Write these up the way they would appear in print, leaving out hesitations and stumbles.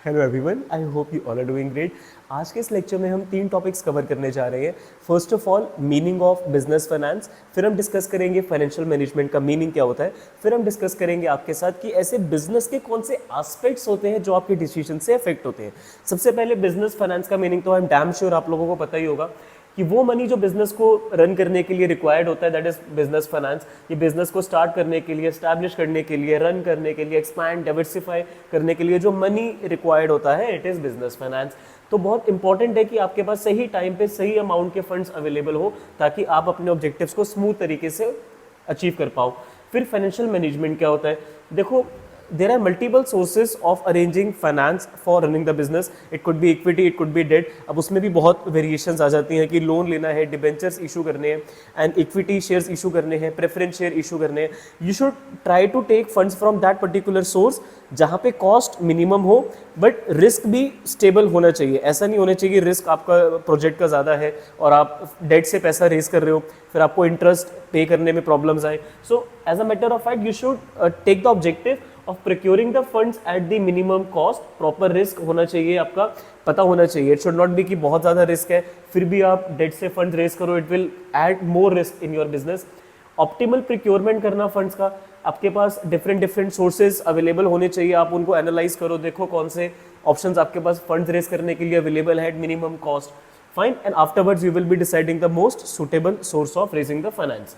Hello everyone, I hope you all are doing great. आज के इस लेक्चर में हम 3 टॉपिक्स कवर करने जा रहे हैं। First of all, meaning of business finance. फिर हम डिस्कस करेंगे फाइनेंशियल मैनेजमेंट का मीनिंग क्या होता है। फिर हम डिस्कस करेंगे आपके साथ कि ऐसे बिजनेस के कौन से एस्पेक्ट्स होते हैं जो आपके डिसीजन से अफेक्ट होते हैं। सबसे पहले बिजनेस फाइनेंस का मीनिंग तो आई एम डैम श्योर आप लोगों को पता ही होगा कि वो मनी जो बिजनेस को रन करने के लिए रिक्वायर्ड होता है, दैट इज बिजनेस फाइनेंस। ये बिजनेस को स्टार्ट करने के लिए, एस्टैब्लिश करने के लिए, रन करने के लिए, एक्सपैंड, डाइवर्सिफाई करने के लिए जो मनी रिक्वायर्ड होता है, इट इज बिजनेस फाइनेंस। तो बहुत इंपॉर्टेंट है कि आपके पास सही टाइम पे सही अमाउंट के फंड्स अवेलेबल हो ताकि आप अपने ऑब्जेक्टिव्स को स्मूथ तरीके से अचीव कर पाओ। फिर फाइनेंशियल मैनेजमेंट क्या होता है? देखो, there are multiple sources of arranging finance for running the business. It could be equity, it could be debt. अब उसमें भी बहुत वेरिएशंस आ जाती हैं कि लोन लेना है, डिबेंचर्स इशू करने हैं, एंड इक्विटी शेयर्स इशू करने हैं, प्रेफरेंस शेयर इशू करने हैं। You should try to take funds from that particular source जहाँ पे कॉस्ट मिनिमम हो बट रिस्क भी स्टेबल होना चाहिए। ऐसा नहीं होना चाहिए कि रिस्क आपका प्रोजेक्ट का ज़्यादा है और आप डेट से पैसा रेज कर रहे हो, फिर आपको इंटरेस्ट पे करने में प्रॉब्लम्स आए। So as a matter of fact, you should take the objective of procuring the funds at the minimum cost. Proper risk होना चाहिए, आपका पता होना चाहिए। इट शुड नॉट बी कि बहुत ज़्यादा रिस्क है फिर भी आप डेट से फंड रेज करो, it will add more risk in your business. Optimal procurement करना फंड्स का, आपके पास डिफरेंट सोर्सेज अवेलेबल होने चाहिए। आप उनको एनालाइज करो, देखो कौन से ऑप्शंस आपके पास फंड्स रेज करने के लिए अवेलेबल है at minimum cost. Fine, and afterwards you will B deciding the most suitable source of raising the finance.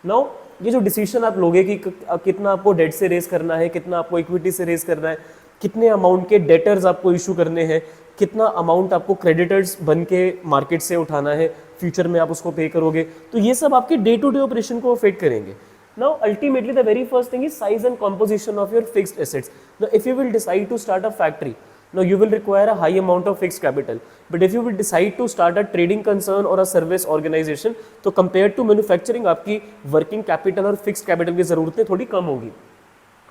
Now, ये जो डिसीजन आप लोगे कि कितना आपको डेट से रेज करना है, कितना आपको इक्विटी से रेज करना है, कितने अमाउंट के डेटर्स आपको इशू करने हैं, कितना अमाउंट आपको क्रेडिटर्स बन के मार्केट से उठाना है, फ्यूचर में आप उसको पे करोगे, तो ये सब आपके डे टू डे ऑपरेशन को अफेक्ट करेंगे। Now ultimately the very first thing is size and composition of your fixed assets. Now if you will decide to start a factory, now you will require a high amount of fixed capital, but if you will decide to start a trading concern or a service organization, तो compared to manufacturing आपकी working capital और fixed capital की ज़रूरतें थोड़ी कम होगी।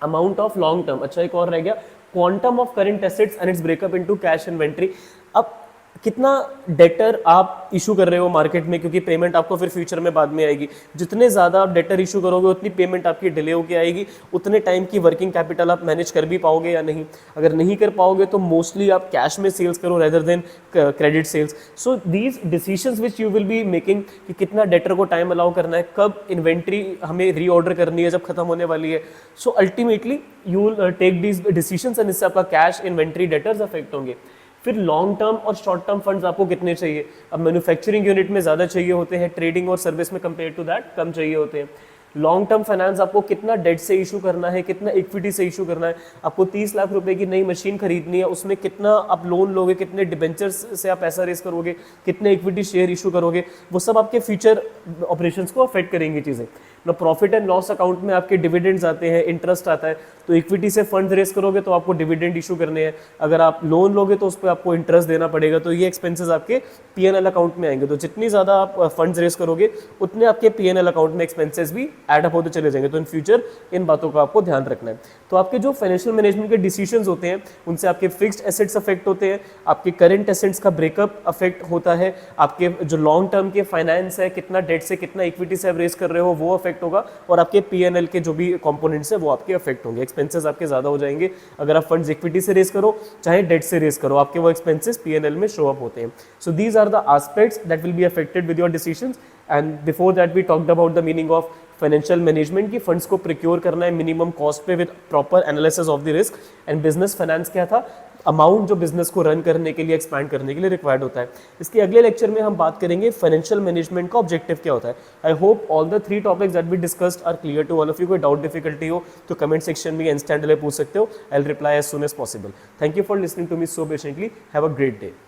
amount of long term, अच्छा एक और रह गया, quantum of current assets and its breakup into cash inventory। अब कितना डेटर आप इशू कर रहे हो मार्केट में, क्योंकि पेमेंट आपको फिर फ्यूचर में बाद में आएगी। जितने ज़्यादा आप डेटर इशू करोगे उतनी पेमेंट आपकी डिले होकर आएगी, उतने टाइम की वर्किंग कैपिटल आप मैनेज कर भी पाओगे या नहीं। अगर नहीं कर पाओगे तो मोस्टली आप कैश में सेल्स करो rather than credit sales. So these decisions which you will be making कि कितना डेटर को टाइम अलाउ करना है, कब इन्वेंट्री हमें रीऑर्डर करनी है जब खत्म होने वाली है। So ultimately you will take these decisions and इससे आपका कैश, इन्वेंट्री, डेटर्स अफेक्ट होंगे। फिर लॉन्ग टर्म और शॉर्ट टर्म फंड्स आपको कितने चाहिए? अब मैन्युफैक्चरिंग यूनिट में ज़्यादा चाहिए होते हैं, ट्रेडिंग और सर्विस में कंपेयर टू दैट कम चाहिए होते हैं। लॉन्ग टर्म फाइनेंस आपको कितना डेट से इशू करना है, कितना इक्विटी से इशू करना है। आपको 30 लाख रुपए की नई मशीन खरीदनी है, उसमें कितना आप लोन लोगे, कितने डिबेंचर्स से आप पैसा रेस करोगे, कितने इक्विटी शेयर इशू करोगे, वो सब आपके फ्यूचर ऑपरेशंस को अफेक्ट करेंगी चीज़ें ना। प्रॉफिट एंड लॉस अकाउंट में आपके डिविडेंड्स आते हैं, इंटरेस्ट आता है, तो इक्विटी से फंड रेस करोगे तो आपको डिविडेंड इशू करने हैं। अगर आप लोन लोगे तो उस पर आपको इंटरेस्ट देना पड़ेगा, तो ये एक्सपेंसेस आपके पीएनएल अकाउंट में आएंगे। तो जितनी ज़्यादा आप फंड्स रेस करोगे उतने आपके पीएनएल अकाउंट में एक्सपेंसेस भी एड अप होते चले जाएंगे। तो इन फ्यूचर इन बातों का आपको ध्यान रखना है। तो आपके जो फाइनेंशियल मैनेजमेंट के डिसीजंस होते हैं उनसे आपके फिक्स्ड एसेट्स अफेक्ट होते हैं, आपके करंट एसेट्स का ब्रेकअप अफेक्ट होता है, आपके जो लॉन्ग टर्म के फाइनेंस है, कितना डेट से कितना इक्विटी से आप रेस कर रहे हो वो अफेक्ट होगा, और आपके पीएनएल के जो भी कंपोनेंट्स है वो आपके अफेक्ट होंगे। एक्सपेंसेस आपके ज़्यादा हो जाएंगे अगर आप फंड्स इक्विटी से रेस करो चाहे डेट से रेस करो, आपके वो एक्सपेंसेस पीएनएल में शो अप होते हैं। So these are the aspects that will be affected with your decisions. And before that we talked about the meaning of financial management की फंड्स को प्रोक्योर करना है मिनिमम कॉस्ट पे with proper analysis of the risk. And business finance क्या था? Amount जो business को run करने के लिए, एक्सपैंड करने के लिए रिक्वायर्ड होता है। इसके अगले लेक्चर में हम बात करेंगे फाइनेंशियल मैनेजमेंट का ऑब्जेक्टिव क्या होता है। I hope all the 3 topics that we discussed are clear to all of you. कोई डाउट, डिफिकल्टी हो तो कमेंट सेक्शन में इंस्टेंटली पूछ सकते हो। I will reply as soon as possible. Thank you for listening to me so patiently. Have a great day.